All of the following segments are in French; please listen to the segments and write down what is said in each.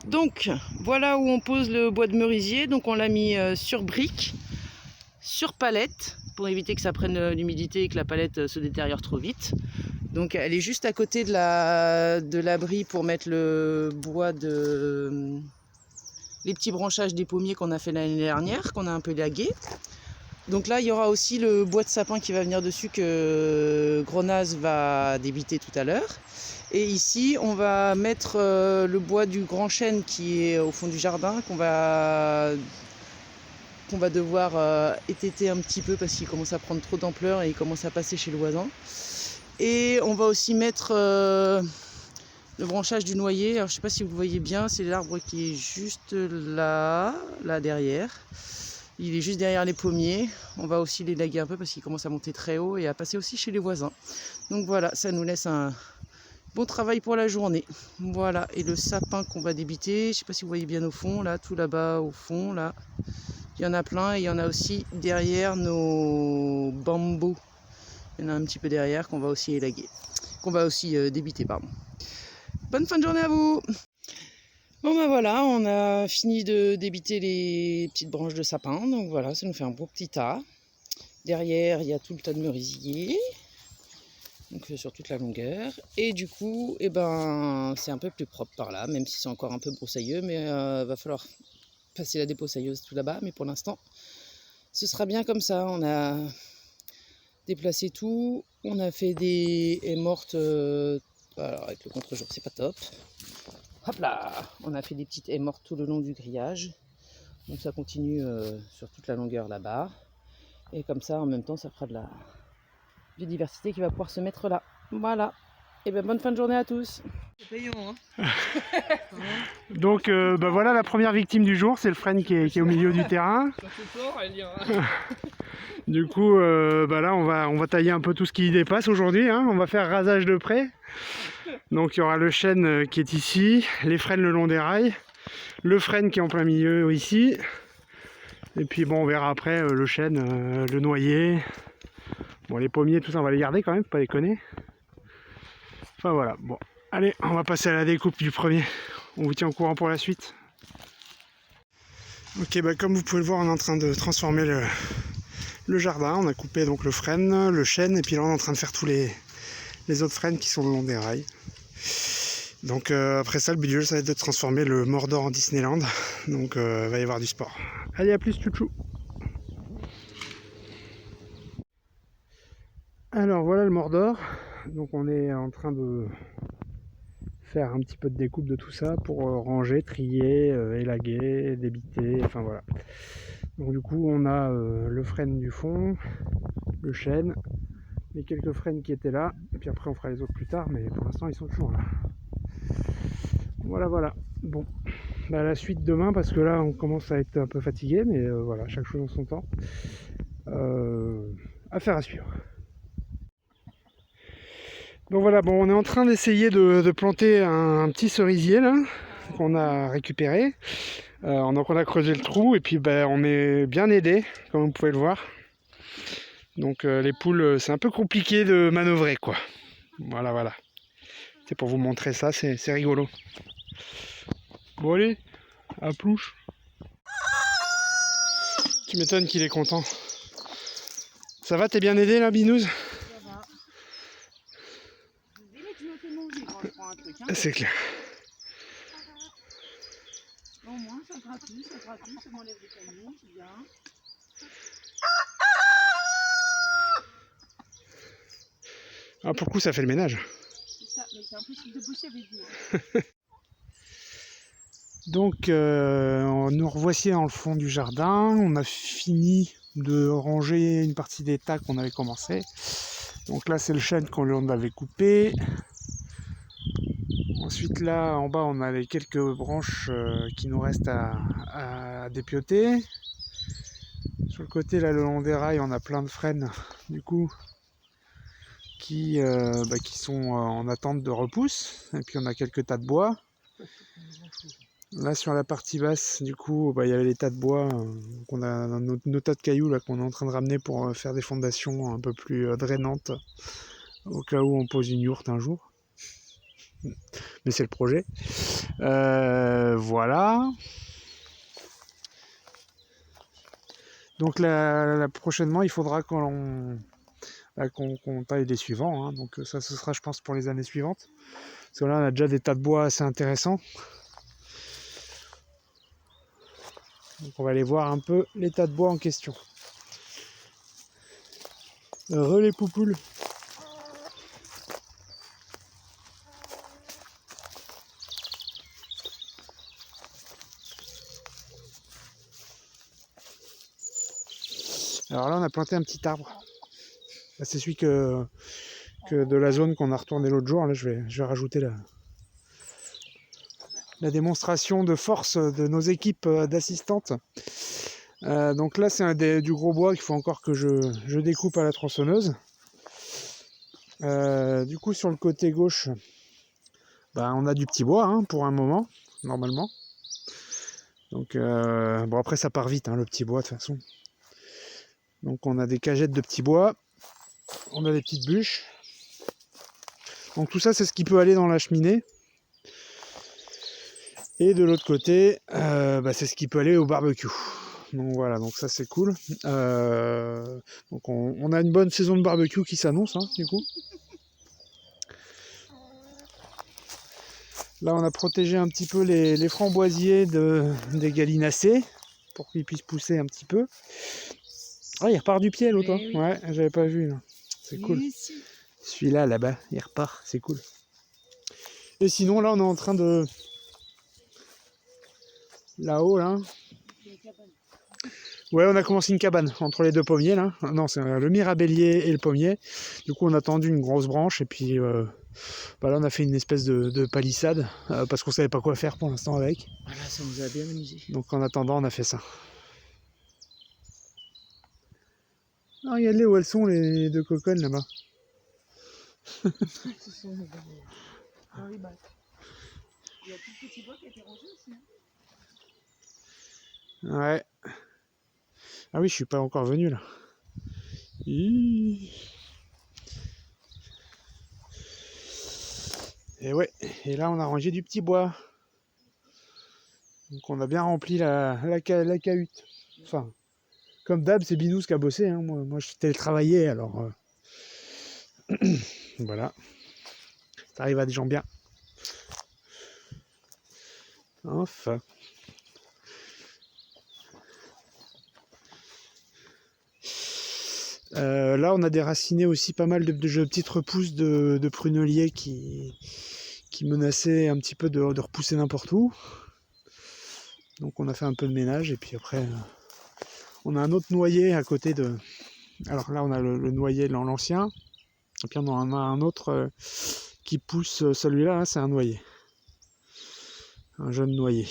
Donc voilà où on pose le bois de merisier. Donc on l'a mis sur brique, sur palette, pour éviter que ça prenne l'humidité et que la palette se détériore trop vite. Donc elle est juste à côté de l'abri pour mettre le bois les petits branchages des pommiers qu'on a fait l'année dernière, qu'on a un peu lagué. Donc là il y aura aussi le bois de sapin qui va venir dessus que Gronaz va débiter tout à l'heure. Et ici on va mettre le bois du grand chêne qui est au fond du jardin, qu'on va devoir étêter un petit peu parce qu'il commence à prendre trop d'ampleur et il commence à passer chez le voisin. Et on va aussi mettre le branchage du noyer. Alors je ne sais pas si vous voyez bien, c'est l'arbre qui est juste là derrière. Il est juste derrière les pommiers. On va aussi les laguer un peu parce qu'il commence à monter très haut et à passer aussi chez les voisins. Donc voilà, ça nous laisse un bon travail pour la journée. Voilà, et le sapin qu'on va débiter, je ne sais pas si vous voyez bien au fond, là, tout là-bas au fond, là. Il y en a plein et il y en a aussi derrière nos bambous. Il y en a un petit peu derrière qu'on va aussi élaguer. Qu'on va aussi débiter, pardon. Bonne fin de journée à vous! Bon ben voilà, on a fini de débiter les petites branches de sapin. Donc voilà, ça nous fait un beau petit tas. Derrière, il y a tout le tas de merisier. Donc sur toute la longueur. Et du coup, eh ben, c'est un peu plus propre par là, même si c'est encore un peu broussailleux. Mais va falloir passer la déposailleuse tout là-bas. Mais pour l'instant, ce sera bien comme ça. On a déplacé tout. On a fait des haies mortes. Alors avec le contre-jour, c'est pas top. Hop là! On a fait des petites haies mortes tout le long du grillage. Donc ça continue sur toute la longueur là-bas. Et comme ça, en même temps, ça fera de la biodiversité qui va pouvoir se mettre là. Voilà. Et bien bonne fin de journée à tous. C'est payant, hein. Donc voilà la première victime du jour, c'est le frêne qui est au milieu du terrain. Du coup là on va tailler un peu tout ce qui dépasse aujourd'hui, hein. On va faire rasage de près. Donc il y aura le chêne qui est ici, les frênes le long des rails, le frêne qui est en plein milieu ici. Et puis bon on verra après le chêne, le noyer. Bon les pommiers tout ça on va les garder quand même, faut pas déconner. Enfin voilà, bon. Allez, on va passer à la découpe du premier. On vous tient au courant pour la suite. Ok, comme vous pouvez le voir, on est en train de transformer le jardin. On a coupé donc le frêne, le chêne, et puis là on est en train de faire tous les autres frênes qui sont le long des rails. Donc après ça, le but du jeu, ça va être de transformer le Mordor en Disneyland. Donc va y avoir du sport. Allez, à plus, chouchou. Alors voilà le Mordor. Donc on est en train de faire un petit peu de découpe de tout ça pour ranger, trier, élaguer, débiter, enfin voilà. Donc du coup on a le frêne du fond, le chêne, les quelques frênes qui étaient là, et puis après on fera les autres plus tard, mais pour l'instant ils sont toujours là. Voilà. Bon, la suite demain, parce que là on commence à être un peu fatigué, mais voilà, chaque chose en son temps. Affaire à suivre. Donc voilà, on est en train d'essayer de planter un petit cerisier là, qu'on a récupéré. Donc on a creusé le trou et puis on est bien aidé, comme vous pouvez le voir. Donc les poules, c'est un peu compliqué de manœuvrer quoi. Voilà. C'est pour vous montrer ça, c'est rigolo. Bon allez, à plouche. Tu m'étonnes qu'il est content. Ça va, t'es bien aidé là, Binouze? Ça va. Je vais mettre manger quand je prends un truc, hein. C'est clair. Au moins, ça gratouille, ça m'enlève des canons, c'est bien. Ah, pour le coup, ça fait le ménage. C'est ça, mais c'est impossible de bosser avec vous. Hein. Donc, nous revoici dans le fond du jardin. On a fini de ranger une partie des tas qu'on avait commencé. Donc là, c'est le chêne qu'on avait coupé. Ensuite, là, en bas, on a les quelques branches qui nous restent à dépioter. Sur le côté, là, le long des rails, on a plein de frênes, du coup, qui sont en attente de repousse. Et puis, on a quelques tas de bois. Là, sur la partie basse, du coup, il y avait les tas de bois. On a nos tas de cailloux là qu'on est en train de ramener pour faire des fondations un peu plus drainantes, au cas où on pose une yourte un jour. Mais c'est le projet. Voilà. Donc prochainement, il faudra qu'on taille les suivants. Hein. Donc ça, ce sera, je pense, pour les années suivantes. Parce que là, on a déjà des tas de bois assez intéressants. Donc on va aller voir un peu les tas de bois en question. Les poupoules. Alors là, on a planté un petit arbre. C'est celui que de la zone qu'on a retourné l'autre jour. Là, je vais rajouter la démonstration de force de nos équipes d'assistantes. Donc là, c'est du gros bois qu'il faut encore que je découpe à la tronçonneuse. Du coup, sur le côté gauche, on a du petit bois hein, pour un moment, normalement. Donc, bon, après, ça part vite, hein, le petit bois, de toute façon. Donc, on a des cagettes de petits bois. On a des petites bûches. Donc, tout ça, c'est ce qui peut aller dans la cheminée. Et de l'autre côté, c'est ce qui peut aller au barbecue. Donc voilà, donc ça c'est cool. Donc on a une bonne saison de barbecue qui s'annonce, hein, du coup. Là on a protégé un petit peu les framboisiers des gallinacées pour qu'ils puissent pousser un petit peu. Ah, il repart du pied l'autre, hein. Oui. Ouais, j'avais pas vu. C'est cool. Si. Celui-là, là-bas, il repart, c'est cool. Et sinon, là on est en train de... Là-haut, là. Ouais, on a commencé une cabane entre les deux pommiers, là. Non, c'est le mirabellier et le pommier. Du coup, on a tendu une grosse branche et puis là, on a fait une espèce de palissade parce qu'on savait pas quoi faire pour l'instant avec. Voilà, ça nous a bien amusé. Donc, en attendant, on a fait ça. Ah, regardez où elles sont, les deux coconnes, là-bas. Ce sont dans les bacs. Il y a tout le petit bois qui a été rangé aussi. Ouais. Ah oui, je suis pas encore venu là. Et ouais, et là on a rangé du petit bois. Donc on a bien rempli la cahute. Enfin, comme d'hab, c'est Binous qui a bossé. Hein. Moi je télétravaillais, alors voilà. Ça arrive à des gens bien. Enfin. Là, on a déraciné aussi pas mal de petites repousses de pruneliers qui menaçaient un petit peu de repousser n'importe où. Donc on a fait un peu de ménage et puis après on a un autre noyer à côté de... Alors là on a le noyer de l'ancien et puis on en a un autre qui pousse, celui-là hein, c'est un noyer. Un jeune noyer.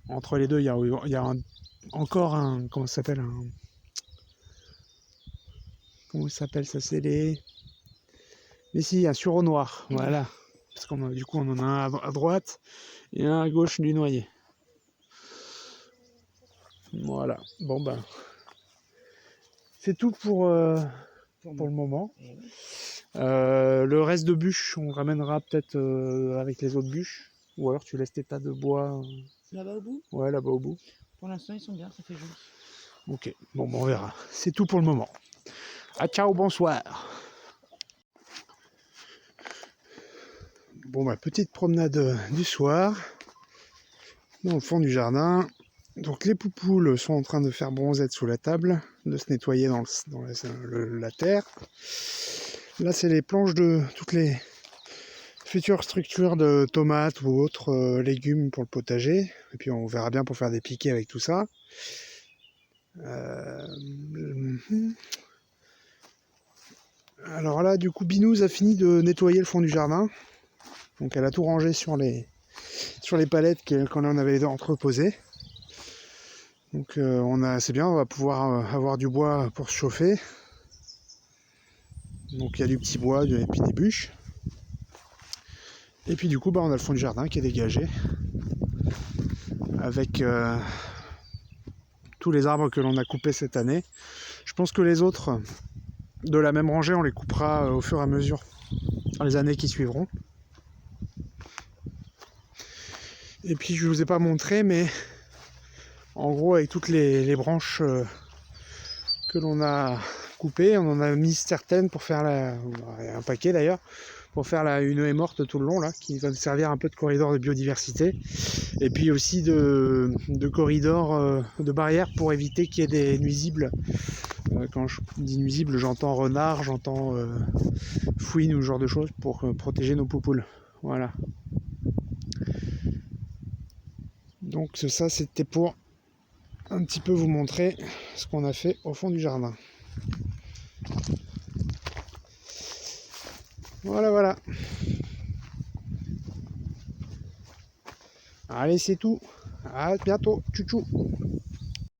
Entre les deux il y a encore un... Comment ça s'appelle Comment ça s'appelle ça? C'est les... Mais si, un sureau noir, voilà. Parce du coup on en a un à droite et un à gauche du noyer. Voilà, bon ben... C'est tout pour le moment. Le reste de bûches, on ramènera peut-être avec les autres bûches. Ou alors tu laisses tes tas de bois... Là-bas au bout? Ouais, là-bas au bout. Pour l'instant ils sont bien, ça fait joli. Ok, bon on verra. C'est tout pour le moment. Ah ciao, bonsoir. Bon petite promenade du soir. Dans le fond du jardin. Donc les poupoules sont en train de faire bronzette sous la table, de se nettoyer dans la terre. Là c'est les planches de toutes les futures structures de tomates ou autres légumes pour le potager. Et puis on verra bien pour faire des piquets avec tout ça. Alors là du coup Binous a fini de nettoyer le fond du jardin. Donc elle a tout rangé sur les palettes qu'on en avait entreposées. Donc c'est bien, on va pouvoir avoir du bois pour se chauffer. Donc il y a du petit bois et puis des bûches. Et puis du coup on a le fond du jardin qui est dégagé. Avec tous les arbres que l'on a coupés cette année. Je pense que les autres de la même rangée on les coupera au fur et à mesure dans les années qui suivront. Et puis je vous ai pas montré, mais en gros avec toutes les branches que l'on a coupées, on en a mis certaines pour faire un paquet d'ailleurs, pour faire une haie morte tout le long là, qui va servir un peu de corridor de biodiversité. Et puis aussi de corridor de barrière pour éviter qu'il y ait des nuisibles. Quand je dis nuisibles, j'entends renard, j'entends fouine ou ce genre de choses pour protéger nos poupoules. Voilà. Donc ça c'était pour un petit peu vous montrer ce qu'on a fait au fond du jardin. Voilà, voilà. Allez, c'est tout. À bientôt. Tchou tchou.